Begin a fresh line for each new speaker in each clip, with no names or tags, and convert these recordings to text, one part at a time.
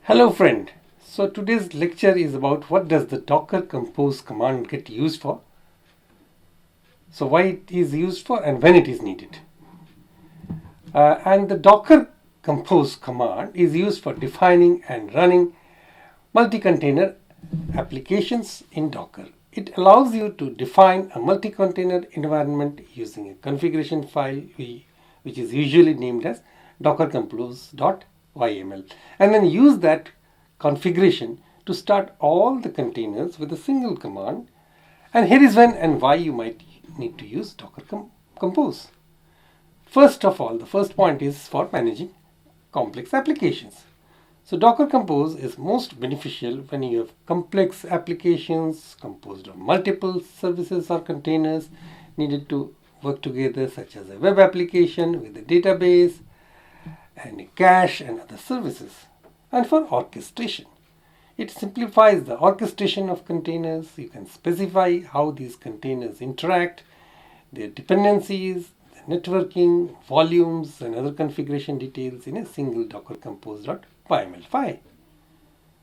Hello friend. So today's lecture is about what does the Docker compose command get used for. So why it is used for and when it is needed. And the Docker compose command is used for defining and running multi-container applications in Docker. It allows you to define a multi-container environment using a configuration file which is usually named as dockercompose.yml, and then use that configuration to start all the containers with a single command. And here is when and why you might need to use Docker compose. First of all, the first point is for managing complex applications. So Docker compose is most beneficial when you have complex applications composed of multiple services or containers needed to work together, such as a web application with a database and a cache and other services, and for orchestration. It simplifies the orchestration of containers. You can specify how these containers interact, their dependencies, the networking, volumes, and other configuration details in a single Docker compose.yml file.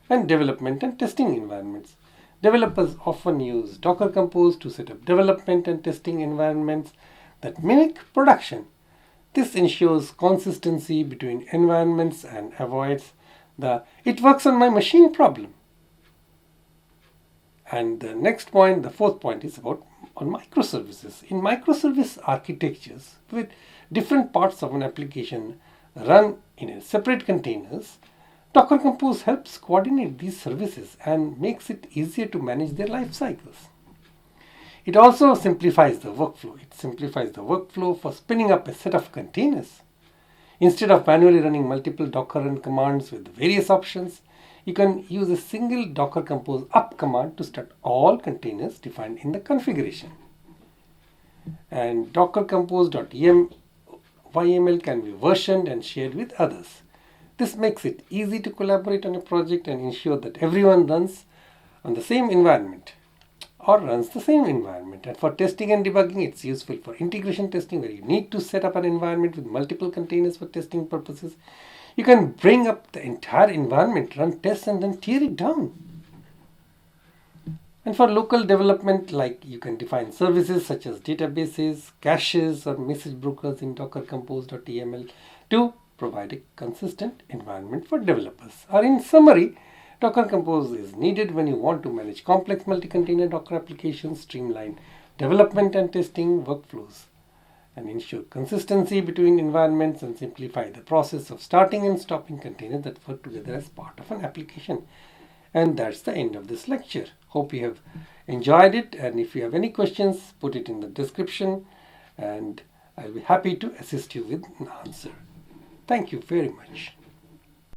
And development and testing environments. Developers often use Docker Compose to set up development and testing environments that mimic production. This ensures consistency between environments and avoids the "it works on my machine" problem. And the next point, the fourth point, is about on microservices. In microservice architectures with different parts of an application run in separate containers, Docker Compose helps coordinate these services and makes it easier to manage their life cycles. It also simplifies the workflow. It simplifies the workflow for spinning up a set of containers. Instead of manually running multiple Docker run commands with various options, you can use a single Docker Compose up command to start all containers defined in the configuration. And Docker Compose.yml can be versioned and shared with others. This makes it easy to collaborate on a project and ensure that everyone runs on the same environment or runs the same environment. And for testing and debugging, it's useful for integration testing, where you need to set up an environment with multiple containers for testing purposes. You can bring up the entire environment, run tests, and then tear it down. And for local development, like you can define services such as databases, caches, or message brokers in Docker Compose.yml to provide a consistent environment for developers. Or in summary, Docker Compose is needed when you want to manage complex multi-container Docker applications, streamline development and testing workflows, and ensure consistency between environments, and simplify the process of starting and stopping containers that work together as part of an application. And that's the end of this lecture. Hope you have enjoyed it, and if you have any questions, put it in the description and I'll be happy to assist you with an answer. Thank you very much.